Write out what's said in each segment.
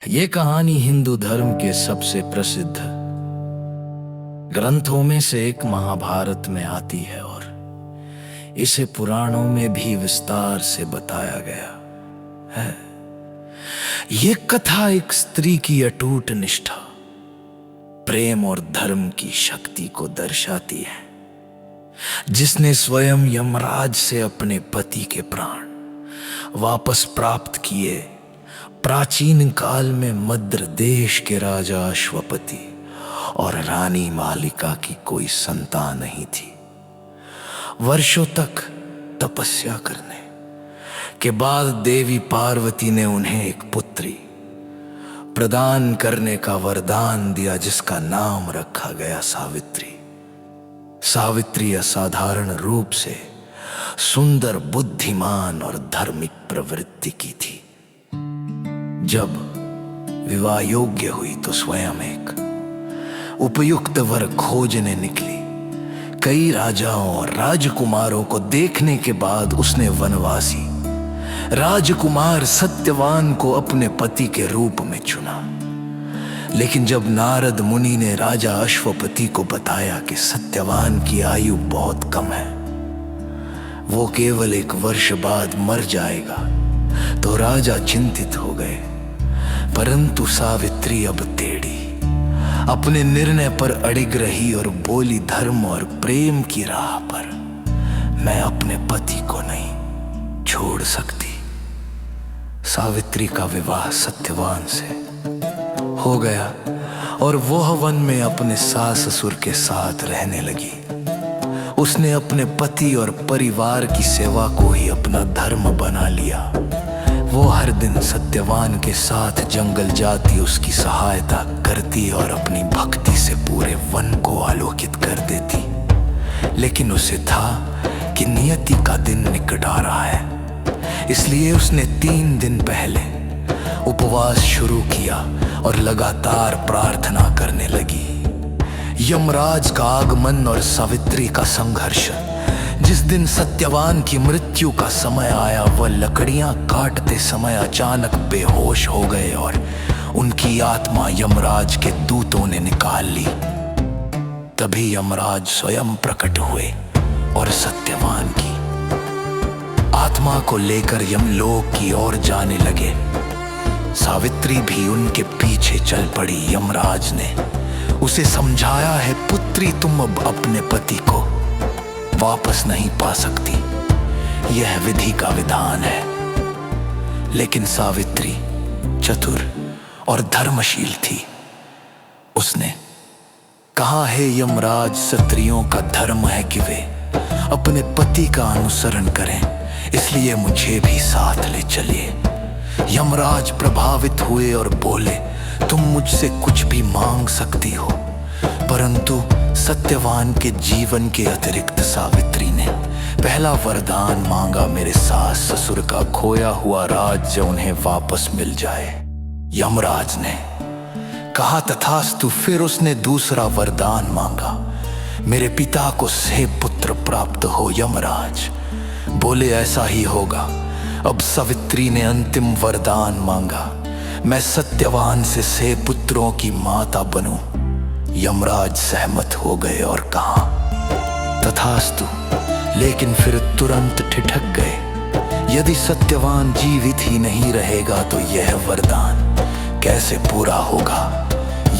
ये कहानी हिंदू धर्म के सबसे प्रसिद्ध ग्रंथों में से एक महाभारत में आती है और इसे पुराणों में भी विस्तार से बताया गया है। ये कथा एक स्त्री की अटूट निष्ठा, प्रेम और धर्म की शक्ति को दर्शाती है, जिसने स्वयं यमराज से अपने पति के प्राण वापस प्राप्त किए। प्राचीन काल में मद्र देश के राजा अश्वपति और रानी मालिका की कोई संतान नहीं थी। वर्षों तक तपस्या करने के बाद देवी पार्वती ने उन्हें एक पुत्री प्रदान करने का वरदान दिया, जिसका नाम रखा गया सावित्री। सावित्री असाधारण रूप से सुंदर, बुद्धिमान और धार्मिक प्रवृत्ति की थी। जब विवाह योग्य हुई तो स्वयं एक उपयुक्त वर खोजने निकली। कई राजाओं और राजकुमारों को देखने के बाद उसने वनवासी राजकुमार सत्यवान को अपने पति के रूप में चुना। लेकिन जब नारद मुनि ने राजा अश्वपति को बताया कि सत्यवान की आयु बहुत कम है, वो केवल 1 वर्ष बाद मर जाएगा, तो राजा चिंतित हो गए। परंतु सावित्री अब टेढ़ी अपने निर्णय पर अड़िग रही और बोली, धर्म और प्रेम की राह पर मैं अपने पति को नहीं छोड़ सकती। सावित्री का विवाह सत्यवान से हो गया और वह वन में अपने सास ससुर के साथ रहने लगी। उसने अपने पति और परिवार की सेवा को ही अपना धर्म बना लिया। वो हर दिन सत्यवान के साथ जंगल जाती, उसकी सहायता करती और अपनी भक्ति से पूरे वन को आलोकित कर देती। लेकिन उसे था कि नियति का दिन निकट आ रहा है, इसलिए उसने 3 दिन पहले उपवास शुरू किया और लगातार प्रार्थना करने लगी। यमराज का आगमन और सावित्री का संघर्ष। जिस दिन सत्यवान की मृत्यु का समय आया, वह लकड़ियां काटते समय अचानक बेहोश हो गए और उनकी आत्मा यमराज के दूतों ने निकाल ली। तभी यमराज स्वयं प्रकट हुए और सत्यवान की आत्मा को लेकर यमलोक की ओर जाने लगे। सावित्री भी उनके पीछे चल पड़ी। यमराज ने उसे समझाया है, पुत्री, तुम अब अपने पति को वापस नहीं पा सकती, यह विधि का विधान है। लेकिन सावित्री चतुर और धर्मशील थी। उसने कहा, हे यमराज, स्त्रियों का धर्म है कि वे अपने पति का अनुसरण करें, इसलिए मुझे भी साथ ले चलिए। यमराज प्रभावित हुए और बोले, तुम मुझसे कुछ भी मांग सकती हो। परंतु सत्यवान के जीवन के अतिरिक्त सावित्री ने पहला वरदान मांगा, मेरे सास ससुर का खोया हुआ राज्य उन्हें वापस मिल जाए। यमराज ने कहा, तथास्तु। फिर उसने दूसरा वरदान मांगा, मेरे पिता को से पुत्र प्राप्त हो। यमराज बोले, ऐसा ही होगा। अब सावित्री ने अंतिम वरदान मांगा, मैं सत्यवान से पुत्रों की माता बनूं। यमराज सहमत हो गए और कहा, तथास्तु। लेकिन फिर तुरंत ठिठक गए, यदि सत्यवान जीवित ही नहीं रहेगा तो यह वरदान कैसे पूरा होगा।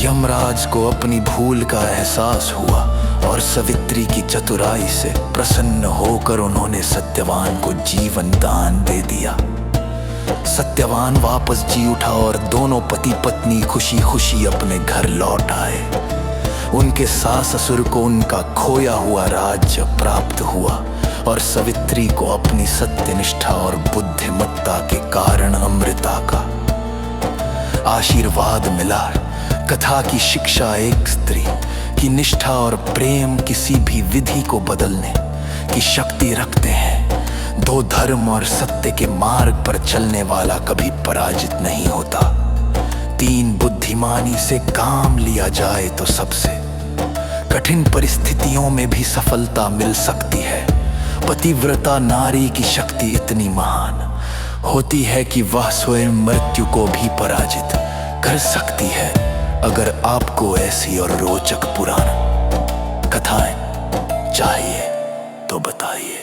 यमराज को अपनी भूल का एहसास हुआ और सावित्री की चतुराई से प्रसन्न होकर उन्होंने सत्यवान को जीवन दान दे दिया। सत्यवान वापस जी उठा और दोनों पति पत्नी खुशी खुशी अपने घर लौट आए। उनके सास ससुर को उनका खोया हुआ राज्य प्राप्त हुआ और सावित्री को अपनी सत्यनिष्ठा और बुद्धिमत्ता के कारण अमृता का आशीर्वाद मिला। कथा की शिक्षा, एक स्त्री की निष्ठा और प्रेम किसी भी विधि को बदलने की शक्ति रखते हैं। 2 धर्म और सत्य के मार्ग पर चलने वाला कभी पराजित नहीं होता। 3 बुद्धिमानी से काम लिया जाए तो सबसे कठिन परिस्थितियों में भी सफलता मिल सकती है। पतिव्रता नारी की शक्ति इतनी महान होती है कि वह स्वयं मृत्यु को भी पराजित कर सकती है अगर आपको ऐसी और रोचक पुराण कथाएं चाहिए तो बताइए।